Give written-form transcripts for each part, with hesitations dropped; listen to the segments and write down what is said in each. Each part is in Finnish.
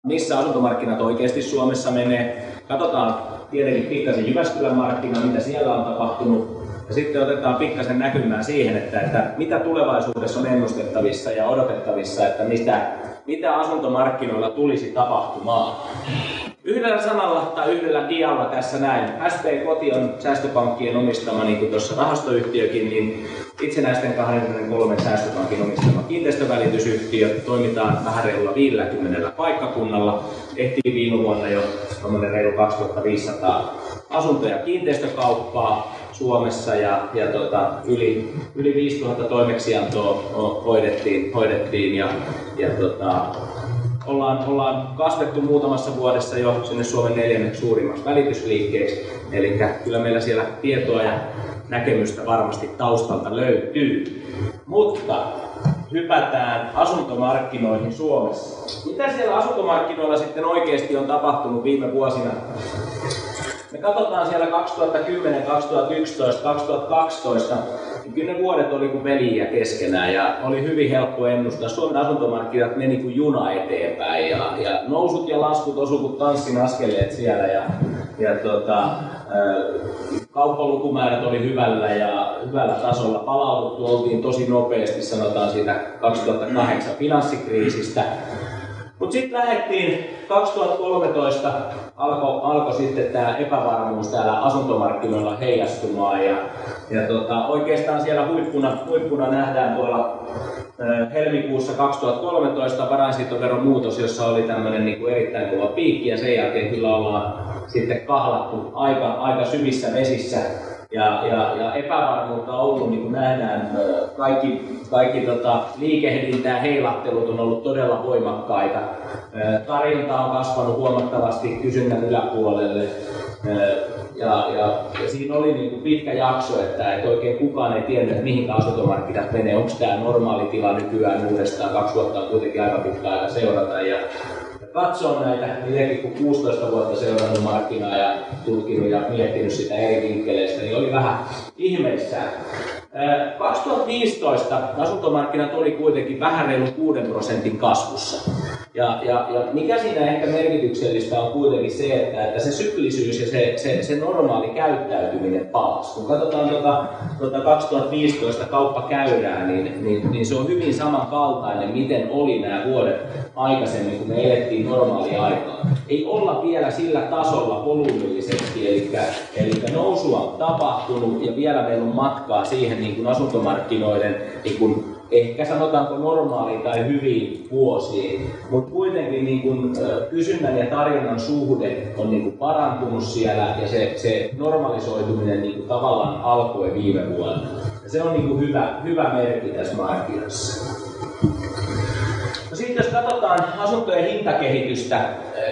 missä asuntomarkkinat oikeasti Suomessa menee. Katsotaan tietenkin pikkasen Jyväskylän markkina, mitä siellä on tapahtunut. Ja sitten otetaan pikkasen näkymään siihen, että mitä tulevaisuudessa on ennustettavissa ja odotettavissa, että mitä asuntomarkkinoilla tulisi tapahtumaan. Yhdellä sanalla tai yhdellä dialla tässä näin. SP Koti on säästöpankkien omistama, niin kuin tuossa rahastoyhtiökin, niin itsenäisten 23 säästöpankin omistama kiinteistövälitysyhtiö. Toimitaan vähän reilulla 50 paikkakunnalla. Ehtii viime vuonna jo reilu 2500 asunto- ja kiinteistökauppaa Suomessa ja yli 5000 toimeksiantoa hoidettiin ja ollaan kasvettu muutamassa vuodessa jo sinne Suomen 4. suurimmaksi välitysliikkeeksi. Eli kyllä meillä siellä tietoa ja näkemystä varmasti taustalta löytyy. Mutta hypätään asuntomarkkinoihin Suomessa. Mitä siellä asuntomarkkinoilla sitten oikeasti on tapahtunut viime vuosina? Me katsotaan siellä 2010, 2011, 2012, niin kyllä ne vuodet oli kuin veljiä keskenään ja oli hyvin helppo ennustaa. Suomen asuntomarkkinat meni kuin juna eteenpäin ja nousut ja laskut osu kuin tanssin askeleet siellä ja kauppalukumäärät oli hyvällä tasolla. Palauduttu oltiin tosi nopeasti, sanotaan siitä 2008 finanssikriisistä. Mutta sitten lähdettiin 2013, alkoi sitten tämä epävarmuus täällä asuntomarkkinoilla heijastumaan ja oikeastaan siellä huippuna nähdään tuolla helmikuussa 2013 varainsiirtoveron muutos, jossa oli tämmöinen niin erittäin kova piikki ja sen jälkeen kyllä ollaan sitten kahlattu aika syvissä vesissä. Ja epävarmuutta on ollut, niin kuin nähdään, kaikki liikehdintä ja heilattelut on ollut todella voimakkaita. Tarjonta on kasvanut huomattavasti kysynnän yläpuolelle. Ja siinä oli niin kuin pitkä jakso, että oikein kukaan ei tiennyt, että mihin asuntomarkkinat menee. Onko tämä normaali tila nykyään uudestaan? 2 vuotta on kuitenkin aika pitkä aika seurata. Ja katsoa näitä, niitäkin kun 16 vuotta seurannut markkinaa ja tutkinut ja miettinyt sitä eri vinkkeleistä, niin oli vähän ihmeissään. 2015 asuntomarkkinat oli kuitenkin vähän reilu 6% kasvussa. Ja mikä siinä ehkä merkityksellistä on kuitenkin se, että se syklisyys ja se normaali käyttäytyminen palasi. Kun katsotaan 2015 kauppakäyrää, niin se on hyvin samankaltainen, miten oli nämä vuodet aikaisemmin, kun me elettiin normaalia aikaa. Ei olla vielä sillä tasolla volyymillisesti, eli nousua on tapahtunut ja vielä meillä on matkaa siihen niin kuin asuntomarkkinoiden niin kuin ehkä sanotaanko normaaliin tai hyviin vuosiin, mutta kuitenkin niin kun, kysynnän ja tarjonnan suhde on niin kun parantunut siellä ja se normalisoituminen niin kun tavallaan alkoi viime vuonna. Ja se on niin kun hyvä merkki tässä markkinassa. No sitten jos katsotaan asuntojen hintakehitystä,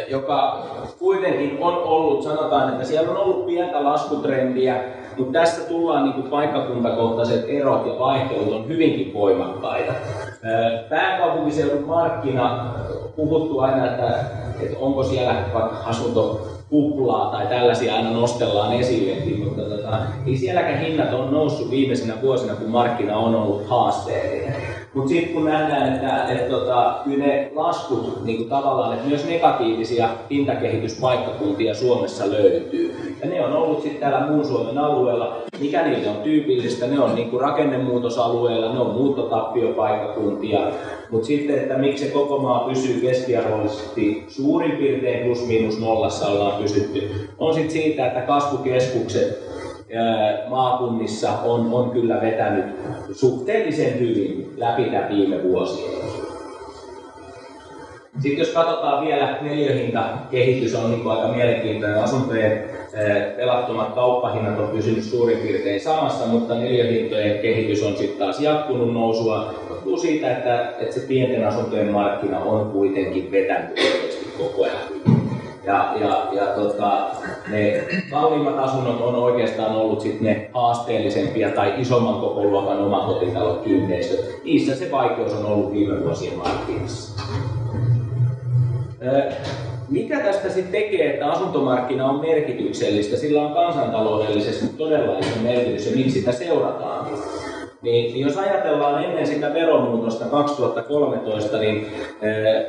joka kuitenkin on ollut, sanotaan, että siellä on ollut pientä laskutrendiä, mutta tässä tullaan niin kuin paikkakuntakohtaiset erot ja vaihtelut on hyvinkin voimakkaita. Pääkaupunkiseudun markkina, puhuttu aina, että onko siellä vaikka asuntokuplaa tai tällaisia aina nostellaan esillekin, mutta ei sielläkään hinnat on noussut viimeisinä vuosina, kun markkina on ollut haasteellinen. Mutta sitten kun nähdään, että kyllä ne laskut, niin tavallaan, että myös negatiivisia hintakehityspaikkakuntia Suomessa löytyy. Ja ne on ollut sitten täällä muun Suomen alueella. Mikä niille on tyypillistä? Ne on niin rakennemuutosalueilla, ne on muuttotappiopaikkakuntia. Mutta sitten, että miksi se koko maa pysyy keskiarvoisesti suurin piirtein plus miinus nollassa ollaan pysytty, on sitten siitä, että kasvukeskukset maakunnissa on kyllä vetänyt suhteellisen hyvin läpi tämän viime vuosien. Sitten jos katsotaan vielä neliöhintakehitys on niin aika mielenkiintoinen. Asuntojen velattomat kauppahinnat on pysynyt suurin piirtein samassa, mutta neliöhintojen kehitys on sitten taas jatkunut nousua. Johtuu siitä, että se pienten asuntojen markkina on kuitenkin vetänyt oikeasti koko ajan. Ne kalliimmat asunnot on oikeastaan ollut sit ne haasteellisempia tai isomman kokoluokan omakotitalot kiinteistöt. Niissä se vaikeus on ollut viime vuosien markkinassa. Mikä tästä sitten tekee, että asuntomarkkina on merkityksellistä? Sillä on kansantaloudellisesti todella iso merkitys ja miksi sitä seurataan. Niin jos ajatellaan ennen sitä veromuutosta 2013, niin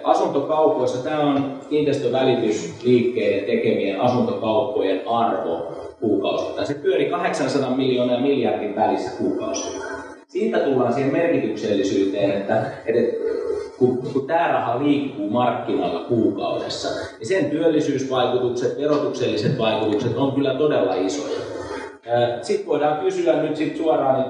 asuntokaupoissa, tämä on kiinteistövälitysliikkeiden tekemien asuntokauppojen arvo kuukausittain. Se pyöri 800 miljoonaa ja miljardin välissä kuukausittain. Siitä tullaan siihen merkityksellisyyteen, että kun tämä raha liikkuu markkinoilla kuukaudessa, niin sen työllisyysvaikutukset, verotukselliset vaikutukset on kyllä todella isoja. Sitten voidaan kysyä nyt suoraan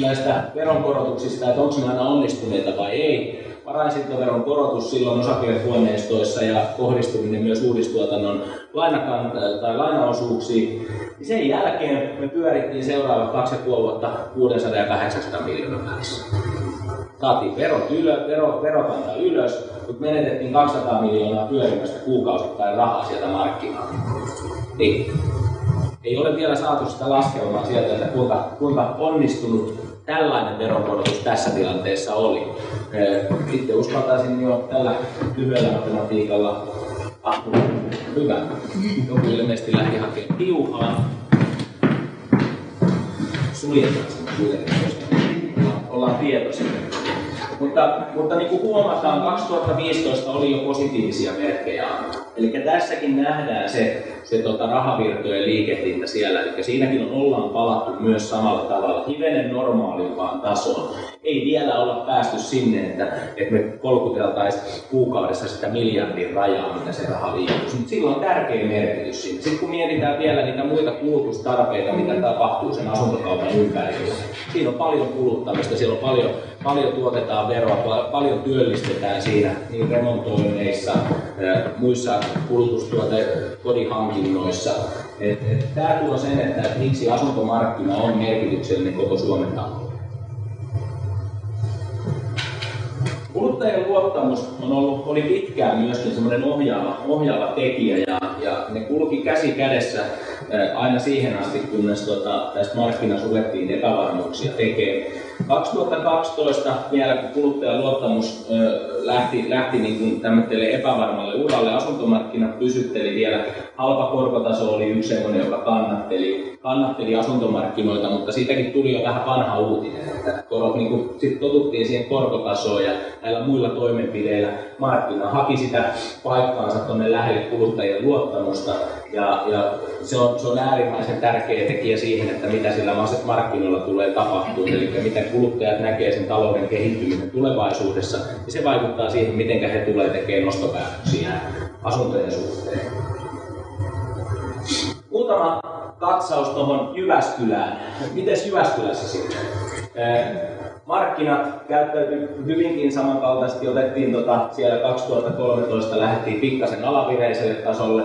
näistä veronkorotuksista, että onko ne aina onnistuneita vai ei. Varainsiirtoveron korotus silloin osakehuoneistoissa ja kohdistuminen myös uudistuotannon lainaosuuksiin. Sen jälkeen me pyörittiin seuraavat 2,5 vuotta 600 ja 800 miljoonaa välissä. Saatiin verokanta ylös, mutta menetettiin 200 miljoonaa pyörimästä kuukausittain rahaa sieltä markkinoilta. Ei ole vielä saatu sitä laskelmaa sieltä, että kuinka onnistunut tällainen veronkorotus tässä tilanteessa oli. Itse uskaltaisin jo tällä lyhyellä matematiikalla. Hyvä. Joku ilmeisesti lähti hakemaan tiuhaa. Suljetaan sen kuitenkin, ollaan tietoisia. Mutta niin kuin huomataan, 2015 oli jo positiivisia merkkejä. Eli tässäkin nähdään se rahavirtojen liikehdintä siellä. Eli siinäkin ollaan palattu myös samalla tavalla hivenen normaalimpaan tasoon. Ei vielä olla päästy sinne, että me kolkuteltaisiin kuukaudessa sitä miljardin rajaa, mitä se raha liikkuu. Mutta sillä on tärkeä merkitys siinä. Sitten kun mietitään vielä niitä muita kulutustarpeita, mitä tapahtuu sen asuntokaupan ympärillä. Siinä on paljon kuluttamista, siellä on paljon tuotetaan veroa, paljon työllistetään siinä niin remontoinneissa, muissa kulutustuotekodinhankinnoissa. Tämä tuo sen, että miksi asuntomarkkina on merkityksellinen koko Suomen taloudelle. Kuluttajien luottamus oli pitkään myöskin semmoinen ohjaava tekijä ja ne kulki käsi kädessä aina siihen asti, kunnes tästä markkinassa ruvettiin epävarmuuksia tekemään. 2012 vielä kun kuluttajan luottamus lähti niin kuin tämmöiselle epävarmalle uralle, asuntomarkkinat pysytteli vielä. Halpa korkotaso oli yksi sellainen, joka kannatteli asuntomarkkinoita, mutta siitäkin tuli jo vähän vanha uutinen, että niin sitten totuttiin siihen korkotasoon ja näillä muilla toimenpideillä markkina haki sitä paikkaansa tuonne lähelle kuluttajien luottamusta ja se on äärimmäisen tärkeä tekijä siihen, että mitä sillä markkinoilla tulee tapahtua, eli miten kuluttajat näkee sen talouden kehittymisen tulevaisuudessa ja se vaikuttaa siihen, miten he tulee tekemään ostopäätöksiä asuntojen suhteen. Muutama katsaus tuohon Jyväskylään. Mites Jyväskylässä sitten? Markkinat käyttäytyi hyvinkin samankaltaisesti. Otettiin siellä 2013 lähdettiin pikkasen alavireiselle tasolle.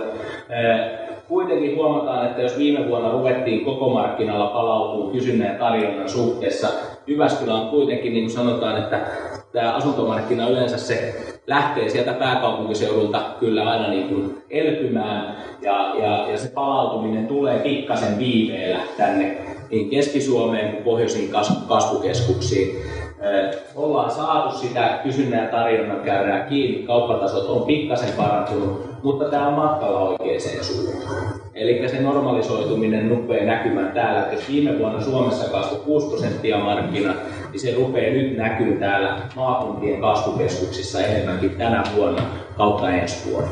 Kuitenkin huomataan, että jos viime vuonna ruvettiin koko markkinalla palautumaan kysynnän ja tarjonnan suhteessa, Jyväskylä on kuitenkin, niin kuin sanotaan, että tämä asuntomarkkina yleensä se lähtee sieltä pääkaupunkiseudulta kyllä aina niin kuin elpymään ja se palautuminen tulee pikkasen viiveellä tänne niin Keski-Suomeen kuin pohjoisiin kasvukeskuksiin. Ollaan saatu sitä kysynnän ja tarjonnan käyrää kiinni, kauppatasot on pikkasen parantunut, mutta tämä on matkalla oikeaan suuntaan. Eli se normalisoituminen rupeaa näkymään täällä, että jos viime vuonna Suomessa kasvoi 6% markkina, niin se rupeaa nyt näkyy täällä maakuntien kasvukeskuksissa enemmänkin tänä vuonna kautta ensi vuonna.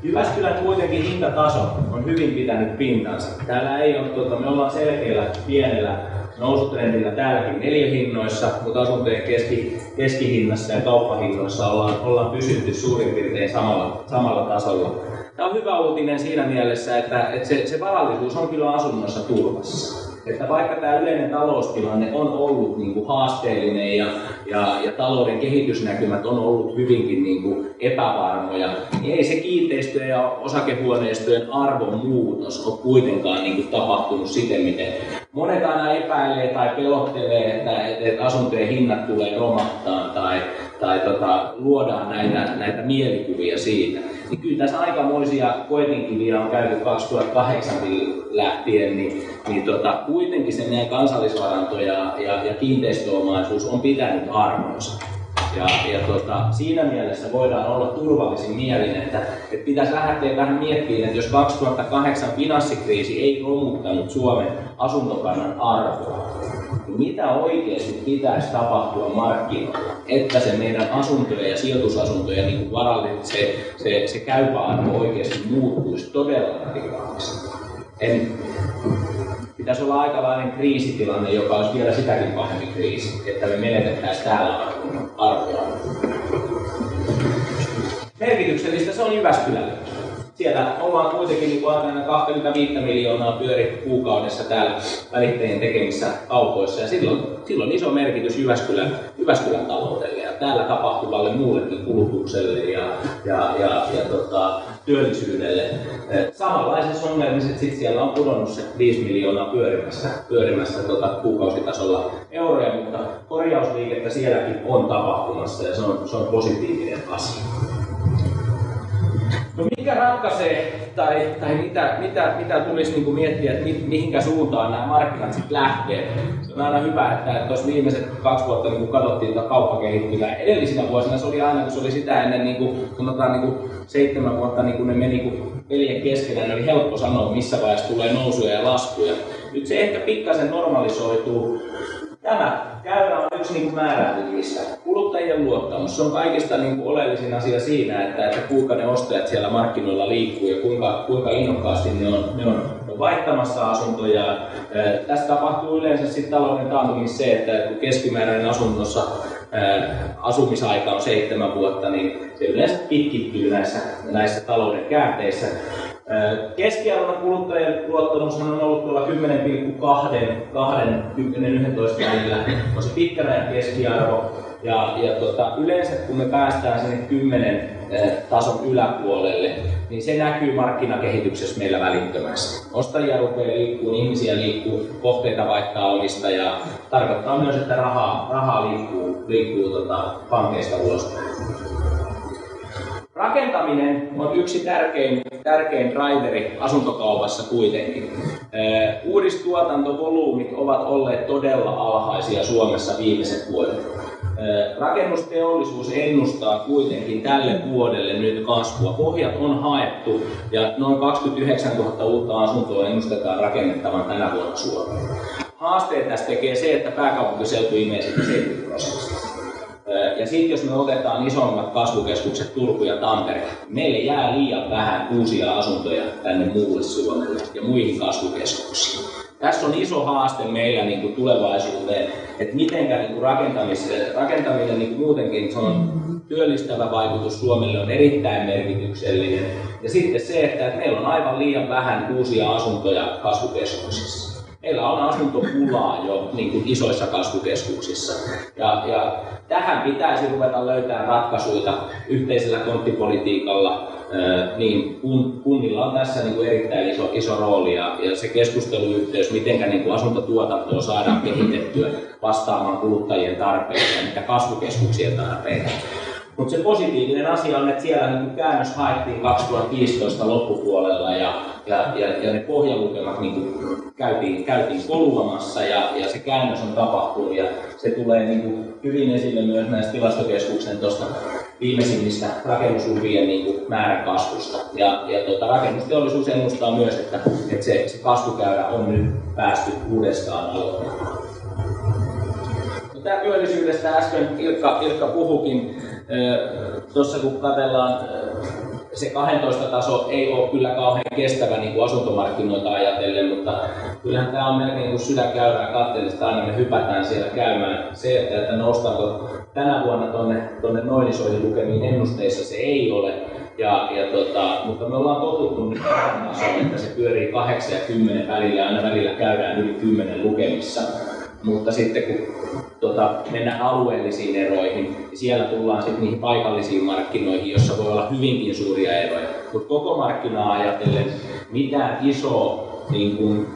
Jyväskylän kuitenkin hintataso on hyvin pitänyt pintansa. Täällä ei ole, me ollaan selkeällä pienellä nousutrendillä täälläkin neliöhinnoissa, mutta asuntojen keskihinnassa ja kauppahinnoissa ollaan pysytty suurin piirtein samalla tasolla. Tämä on hyvä uutinen siinä mielessä, että se varallisuus on kyllä asunnossa turvassa. Että vaikka tämä yleinen taloustilanne on ollut niin kuin haasteellinen ja talouden kehitysnäkymät on ollut hyvinkin niin kuin epävarmoja, niin ei se kiinteistöjen ja osakehuoneistojen arvon muutos ole kuitenkaan niin kuin tapahtunut siten, miten monet aina epäilee tai pelottelee, että asuntojen hinnat tulee romahtaa tai luodaan näitä mielikuvia siitä. Niin kyllä tässä aikamoisia koetinkiviä on käyty 2008 lähtien, niin kuitenkin se meidän kansallisvaranto ja kiinteistöomaisuus on pitänyt arvonsa. Siinä mielessä voidaan olla turvallisin mielin, että pitäisi lähteä vähän miettimään, että jos 2008 finanssikriisi ei romuttanut Suomen asuntokannan arvoa, niin mitä oikeasti pitäisi tapahtua markkinoilla, että se meidän asuntojen ja sijoitusasuntojen niin varallisesti se käypä arvo oikeasti muuttuisi todella radikaalisti. Pitäisi olla aikalainen kriisitilanne, joka olisi vielä sitäkin pahempi kriisi, että me menetettäisiin täällä arvoja. Merkityksellistä se on Jyväskylälle. Siellä ollaan kuitenkin niin aikana 25 miljoonaa pyöri kuukaudessa täällä välittäjien tekemissä kaupoissa, ja silloin iso merkitys Jyväskylän taloudelle ja täällä tapahtuvalle muullekin kulutukselle ja työllisyydelle. Samanlaisessa ongelmiset sitten siellä on pudonnut se 5 miljoonaa pyörimässä kuukausitasolla euroja, mutta korjausliikettä sielläkin on tapahtumassa ja se on positiivinen asia. No mikä ratkaisee tai mitä tulisi niin kuin miettiä, että mihinkä suuntaan nämä markkinat sitten lähtee? Se on aina hyvä, että tuossa viimeiset 2 vuotta niin katsottiin tätä kauppakehittymää. Edellisinä vuosina se oli aina, kun se oli sitä ennen niin kuin 7 vuotta, niin kun ne meni kuin veljen keskenään, oli helppo sanoa, missä vaiheessa tulee nousuja ja laskuja. Nyt se ehkä pikkasen normalisoituu. Tämä käyrä on yksi niin määräytymistä. Kuluttajien luottamus. Se on kaikista niin kuin oleellisin asia siinä, että kuinka ne ostajat siellä markkinoilla liikkuu ja kuinka innokkaasti ne on vaihtamassa asuntojaan. Tässä tapahtuu yleensä sitten talouden taantumissa se, että kun keskimääräinen asunnossa asumisaika on 7 vuotta, niin se yleensä pitkittyy näissä talouden käänteissä. Keskiarvona kuluttajien luottamus on ollut tuolla 10,2-11 välillä, on se pitkärajan keskiarvo. Yleensä kun me päästään sinne 10 tason yläpuolelle, niin se näkyy markkinakehityksessä meillä välittömästi. Ostajia rupeaa liikkuu, ihmisiä liikkuu, kohteita vaihtaa omistajaa. Tarkoittaa myös, että rahaa liikkuu pankeista ulospäin. Rakentaminen on yksi tärkein driveri asuntokaupassa kuitenkin. Uudistuotantovolyymit ovat olleet todella alhaisia Suomessa viimeiset vuodet. Rakennusteollisuus ennustaa kuitenkin tälle vuodelle nyt kasvua. Pohjat on haettu ja noin 29 000 uutta asuntoa ennustetaan rakennettavan tänä vuonna Suomeen. Haasteet tässä tekee se, että pääkaupunkiseutu imee sitten 70%. Ja sitten jos me otetaan isommat kasvukeskukset Turku ja Tampere, meille jää liian vähän uusia asuntoja tänne muulle Suomelle ja muihin kasvukeskuksiin. Tässä on iso haaste meillä niin kuin tulevaisuuteen, että mitenkä niin kuin rakentaminen niin kuin muutenkin se on työllistävä vaikutus Suomelle on erittäin merkityksellinen. Ja sitten se, että meillä on aivan liian vähän uusia asuntoja kasvukeskuksissa. Meillä on asuntopulaa jo niin kuin isoissa kasvukeskuksissa ja tähän pitäisi ruveta löytämään ratkaisuja yhteisellä tonttipolitiikalla, niin kunnilla on tässä niin kuin erittäin iso rooli ja se keskusteluyhteys, miten niin kuin asuntotuotantoa saadaan kehitettyä vastaamaan kuluttajien tarpeita ja mitä kasvukeskuksien tarpeita. Mutta se positiivinen asia on, että siellä niin käännös haettiin 2015 loppupuolella ja ne pohjalukemat niin käytiin koluamassa ja se käännös on tapahtunut ja se tulee niin hyvin esille myös näistä tilastokeskuksen tuosta viimeisimmistä rakennuslupien niin määrän kasvusta. Rakennusteollisuus ennustaa myös, että se kasvukäyrä on nyt päästy uudestaan aloittamaan. No, tämä työllisyydestä äsken Ilkka puhukin. Tuossa kun katsellaan, se 12 taso ei ole kyllä kauhean kestävä niin kuin asuntomarkkinoita ajatellen, mutta kyllähän tämä on melkein kuin sydänkäyrää katsellista, aina me hypätään siellä käymään. Se, että noustaanko tänä vuonna tuonne noin isoihin lukemiin ennusteissa, se ei ole. Mutta me ollaan totuttu nyt tasoon, että se pyörii 8 ja 10 välillä ja aina välillä käydään yli 10 lukemissa. Mutta sitten kun mennään alueellisiin eroihin, niin siellä tullaan sitten niihin paikallisiin markkinoihin, jossa voi olla hyvinkin suuria eroja. Mutta koko markkinaa ajatellen mitään isoa niin kuin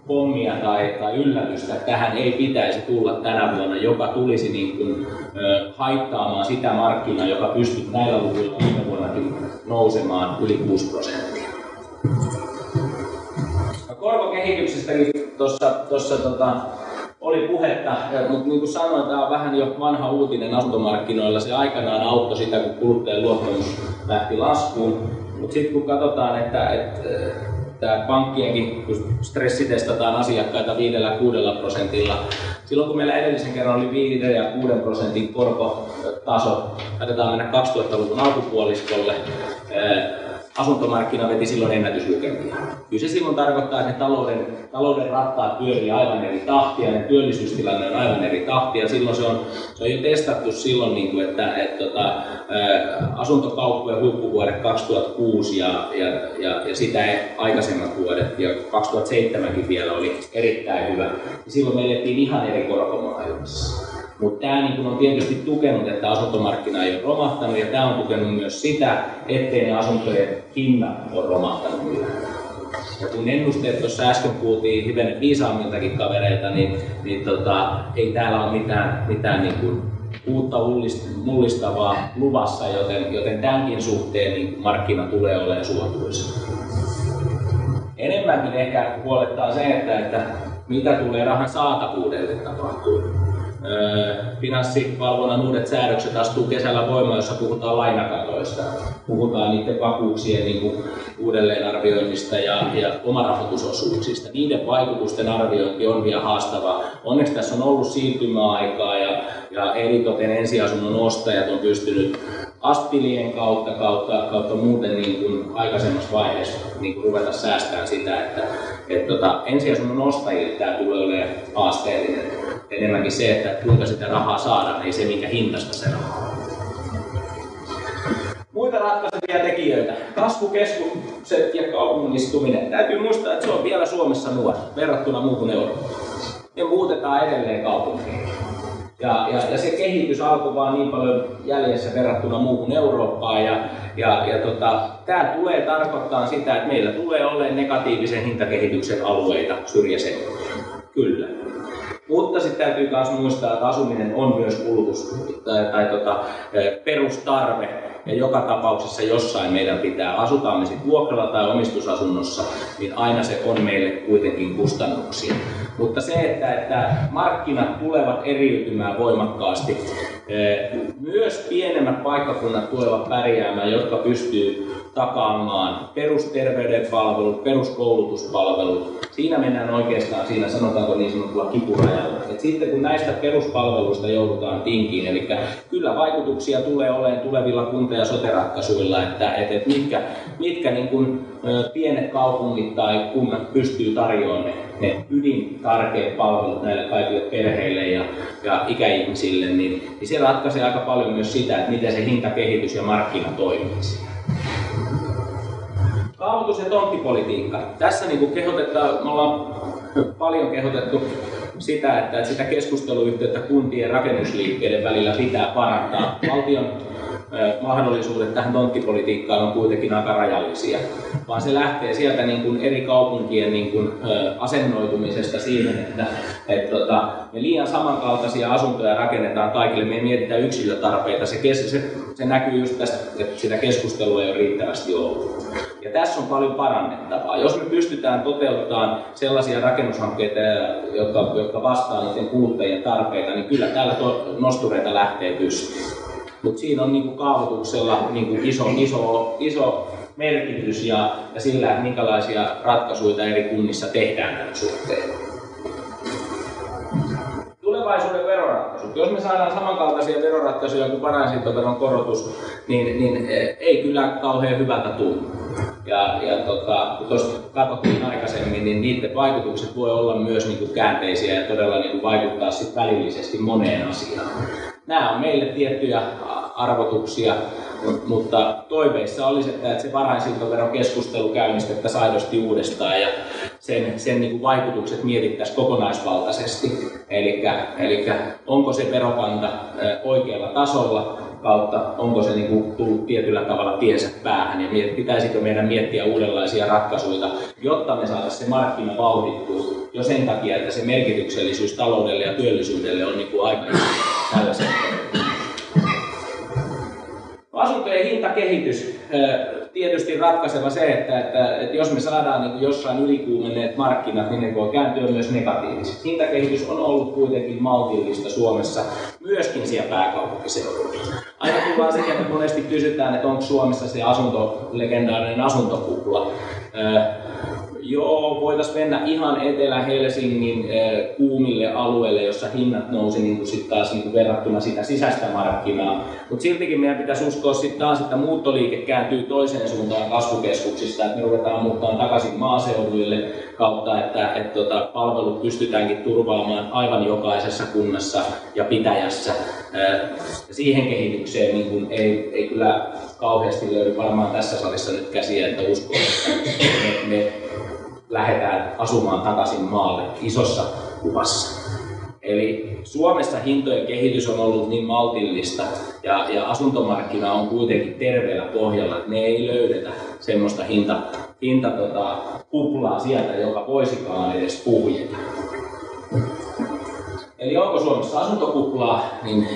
pommia tai yllätystä tähän ei pitäisi tulla tänä vuonna, joka tulisi niin kuin, haittaamaan sitä markkinaa, joka pystyy näillä luvuilla viime vuonnakin nousemaan yli 6%. Korkokehityksestäkin tuossa oli puhetta, mutta niin kuin sanoin, tämä on vähän jo vanha uutinen asuntomarkkinoilla. Se aikanaan auttoi sitä, kun kuluttajan luottamus lähti laskuun. Mutta sitten kun katsotaan, että tämä pankkienkin, kun stressitestataan asiakkaita 5-6%, silloin kun meillä edellisen kerran oli 5-6% korkotaso, laitetaan mennä 2000-luvun alkupuoliskolle, asuntomarkkina veti silloin ennätyslukemia. Kyllä se silloin tarkoittaa, että ne talouden rattaat pyörii aivan eri tahtia, ne työllisyystilanne on aivan eri tahtia. Silloin se on jo testattu silloin, että asuntokauppojen huippuvuodet 2006 ja sitä aikaisemmat vuodet ja 2007kin vielä oli erittäin hyvä. Ja silloin me elettiin ihan eri korkomaailmassa. Mutta tämä on tietysti tukenut, että asuntomarkkina ei ole romahtanut, ja tämä on tukenut myös sitä, ettei ne asuntojen hinnat ole romahtanut millään. Ja kun ennusteet tuossa äsken kuultiin hivenen viisaammiltakin kavereita, niin ei täällä ole mitään uutta mullistavaa luvassa, joten tämänkin suhteen markkina tulee olemaan suotuisa. Enemmänkin ehkä huolettaa se, että mitä tulee rahan saatavuudelle tapahtuu. Finanssivalvonnan uudet säädökset astuu kesällä voimaan, jossa puhutaan lainakatoista. Puhutaan niiden vakuuksien uudelleenarvioinnista ja omarahoitusosuuksista. Niiden vaikutusten arviointi on vielä haastavaa. Onneksi tässä on ollut siirtymäaikaa ja eritoten ensiasunnon ostajat on pystynyt astilien kautta muuten aikaisemmassa vaiheessa ruveta säästämään sitä, että ensiasunnon ostajille tämä tulee olemaan haasteellinen. Enemmänkin se, että kuinka sitä rahaa saadaan, ei se minkä hintasta se rahaa. Muita ratkaisevia tekijöitä. Kasvukeskukset ja kaupungistuminen. Täytyy muistaa, että se on vielä Suomessa nuori verrattuna muuhun Eurooppaan. Ja muutetaan edelleen kaupunkiin. Ja se kehitys alkoi vaan niin paljon jäljessä verrattuna muuhun Eurooppaan. Tämä tulee tarkoittaa sitä, että meillä tulee olemaan negatiivisen hintakehityksen alueita syrjäseudulla. Kyllä. Mutta sitten täytyy myös muistaa, että asuminen on myös kulutus perustarve. Ja joka tapauksessa jossain meidän pitää, asutaan me sitten vuokralla tai omistusasunnossa, niin aina se on meille kuitenkin kustannuksia. Mutta se, että markkinat tulevat eriytymään voimakkaasti, myös pienemmät paikkakunnat tulevat pärjäämään, jotka pystyy takaamaan perusterveydenpalvelut, peruskoulutuspalvelut. Siinä mennään oikeastaan siinä, sanotaanko niin sanotulla kipurajalla. Et sitten kun näistä peruspalveluista joudutaan tinkiin, eli kyllä vaikutuksia tulee olemaan tulevilla kunta- ja sote-ratkaisuilla, että mitkä pienet kaupungit tai kunnat pystyy tarjoamaan ne ydintarkeat palvelut näille kaikille perheille ja ikäihmisille, niin se ratkaisee aika paljon myös sitä, että miten se hintakehitys ja markkina toimii. Kaavoitus- ja tonttipolitiikka. Tässä kehotetaan, me ollaan paljon kehotettu sitä, että sitä keskusteluyhteyttä kuntien rakennusliikkeiden välillä pitää parantaa. Valtion mahdollisuudet tähän tonttipolitiikkaan on kuitenkin aika rajallisia, vaan se lähtee sieltä eri kaupunkien asennoitumisesta siihen, että me liian samankaltaisia asuntoja rakennetaan kaikille, me ei mietitä yksilötarpeita, se näkyy just tästä, että sitä keskustelua ei ole riittävästi ollut. Ja tässä on paljon parannettavaa. Jos me pystytään toteuttamaan sellaisia rakennushankkeita, jotka vastaa niiden kuluttajien tarpeita, niin kyllä täällä nostureita lähtee pystyyn. Mutta siinä on kaavoituksella iso merkitys ja sillä, että minkälaisia ratkaisuja eri kunnissa tehdään tämän suhteen. Tulevaisuuden veroratkaisut. Jos me saadaan samankaltaisia veroratkaisuja kuin varainsiirtoveron korotus, niin ei kyllä kauhean hyvältä tunnu. Kun tuossa katsottiin aikaisemmin, niin niiden vaikutukset voi olla myös käänteisiä ja todella vaikuttaa sit välillisesti moneen asiaan. Nämä on meille tiettyjä arvotuksia, mutta toiveissa olisi, että se varainsiirtoveron keskustelu käynnistettäisiin aidosti uudestaan ja sen vaikutukset mietittäisiin kokonaisvaltaisesti. Eli onko se verokanta oikealla tasolla kautta, onko se tullut tietyllä tavalla tiensä päähän ja pitäisikö meidän miettiä uudenlaisia ratkaisuja, jotta me saataisiin se markkina vauhdittua jo sen takia, että se merkityksellisyys taloudelle ja työllisyydelle on aika iso tällä sektorilla. Asuntojen hintakehitys. tietysti ratkaiseva se, että jos me saadaan niin jossain ylikuumenneet markkinat, niin ne voi kääntyä myös negatiivisiksi. Hintakehitys on ollut kuitenkin maltillista Suomessa, myöskin siellä pääkaupunkiseudulla. Aina tullaan sekin, että monesti kysytään, että onko Suomessa se legendaarinen asuntokupla. Joo, voitaisiin mennä ihan Etelä-Helsingin kuumille alueille, jossa hinnat nousi niin sit taas niin verrattuna sitä sisäistä markkinaa. Mutta siltikin meidän pitäisi uskoa sitten taas, että muuttoliike kääntyy toiseen suuntaan kasvukeskuksista, että me ruvetaan muuttaa takaisin maaseuduille kautta, että palvelut pystytäänkin turvaamaan aivan jokaisessa kunnassa ja pitäjässä. Siihen kehitykseen niin ei kyllä kauheasti löydy varmaan tässä salissa nyt käsiä, että uskoo, että me lähdetään asumaan takaisin maalle isossa kuvassa. Eli Suomessa hintojen kehitys on ollut niin maltillista ja asuntomarkkina on kuitenkin terveellä pohjalla, että me ei löydetä semmoista kuplaa sieltä, joka voisikaan edes puhjeta. Eli onko Suomessa asuntokuplaa, niin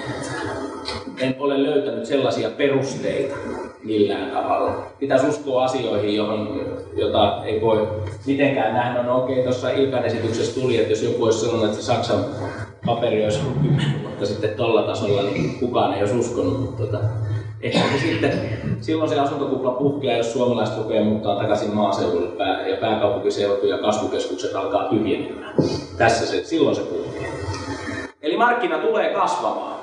en ole löytänyt sellaisia perusteita millään tavalla. Pitäisi uskoa asioihin, jota ei voi mitenkään nähdä. No okei, tuossa Ilkan esityksessä tuli, että jos joku olisi sanonut, että se Saksan paperi olisi ollut 10 vuotta sitten tuolla tasolla, niin kukaan ei olisi uskonut. Mutta ehkä sitten silloin se asuntokupla puhkeaa, jos suomalaiset rupeaa muuttaa takaisin maaseudulle ja pääkaupunkiseutu ja kasvukeskukset alkaa tyhjenemään. Silloin se puhkeaa. Eli markkina tulee kasvamaan.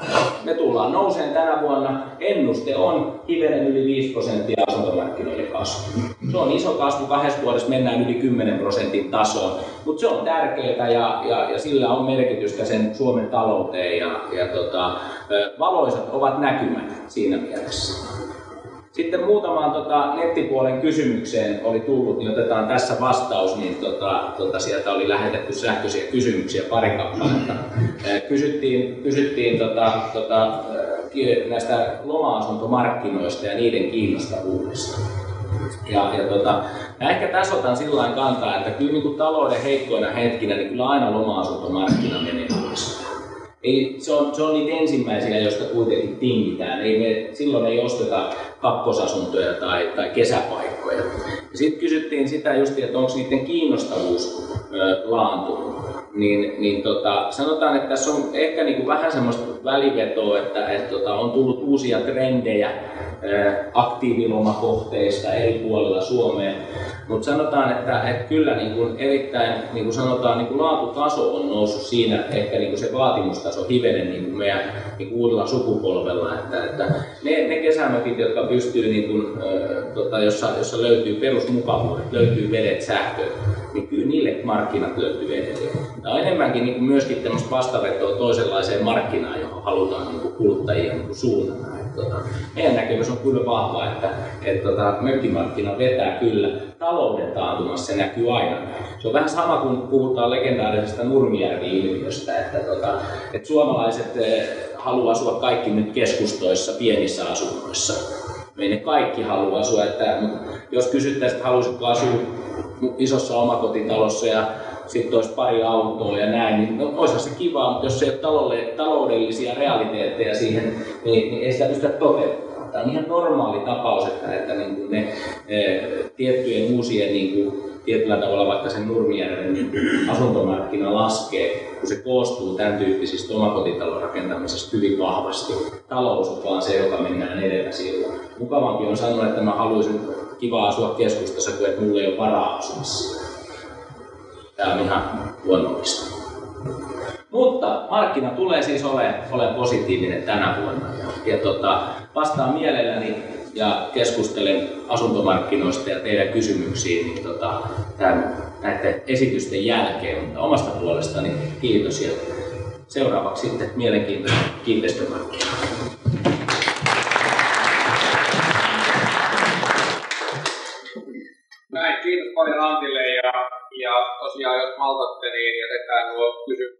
Me tullaan nouseen tänä vuonna. Ennuste on hivenen yli 5% asuntomarkkinoiden kasvu. Se on iso kasvu, 2 vuodessa mennään yli 10% tasoon. Mutta se on tärkeää ja sillä on merkitystä sen Suomen talouteen ja valoisat ovat näkymät siinä mielessä. Sitten muutamaan nettipuolen kysymykseen oli tullut, niin otetaan tässä vastaus, niin sieltä oli lähetetty sähköisiä kysymyksiä pari kappaletta. Kysyttiin näistä loma-asuntomarkkinoista ja niiden kiinnostavuudesta. Ja ehkä tässä otan sillain kantaa, että kyllä niin kuin talouden heikkoina hetkinä, niin kyllä aina loma-asuntomarkkina menee uudestaan. Se on niitä ensimmäisiä, joista kuitenkin tingitään. Silloin ei osteta kakkosasuntoja tai kesäpaikkoja. Sitten kysyttiin sitä just, että onko niiden kiinnostavuus laantunut. Sanotaan, että tässä on ehkä niinku vähän semmoista välivetoa, että on tullut uusia trendejä aktiivilomakohteista eri puolilla Suomea. Mutta sanotaan, että kyllä erittäin laatutaso on noussut siinä, ehkä se vaatimustaso hivenen meidän uudella sukupolvella. Että ne kesämökit, jotka pystyy, jossa löytyy perusmukavuudet, löytyy vedet, sähkö, niin kyllä niille markkinat löytyy edelleen. Tämä on enemmänkin myöskin tämmöistä vastavetoa toisenlaiseen markkinaan, johon halutaan kuluttajia suunnata. Meidän näkemys on kyllä vahva, että mökkimarkkina vetää kyllä. Talouden taantumassa se näkyy aina. Se on vähän sama kuin puhutaan legendaarisesta Nurmijärvi-ilmiöstä, että suomalaiset haluaa asua kaikki nyt keskustoissa, pienissä asunnoissa. Ei ne kaikki haluaa asua, että jos kysyttäisiin, että haluaisitko asua isossa omakotitalossa ja sitten olisi pari autoa ja näin, niin olisihan se kivaa, mutta jos ei ole taloudellisia realiteetteja siihen, niin ei sitä pystytä toteuttamaan. Tämä on ihan normaali tapaus, että ne tiettyjen uusien tietyllä tavalla vaikka sen Nurmijärven asuntomarkkina laskee, kun se koostuu tämän tyyppisistä omakotitalon rakentamisesta hyvin vahvasti. Talous on vaan se, joka mennään edellä silloin. Mukavampi on sanoa, että mä haluaisin kivaa asua keskustassa, kuin että mulla ei ole varaa asumassa. Tämä on ihan luonnollista. Mutta markkina tulee siis olemaan positiivinen tänä vuonna. Vastaan mielelläni ja keskustelen asuntomarkkinoista ja teidän kysymyksiin näiden esitysten jälkeen. Mutta omasta puolestani kiitos ja seuraavaksi sitten mielenkiintoinen kiinteistömarkkina. Näin, kiitos paljon Antille ja tosiaan jos maltatte, niin jätetään nuo kysymykset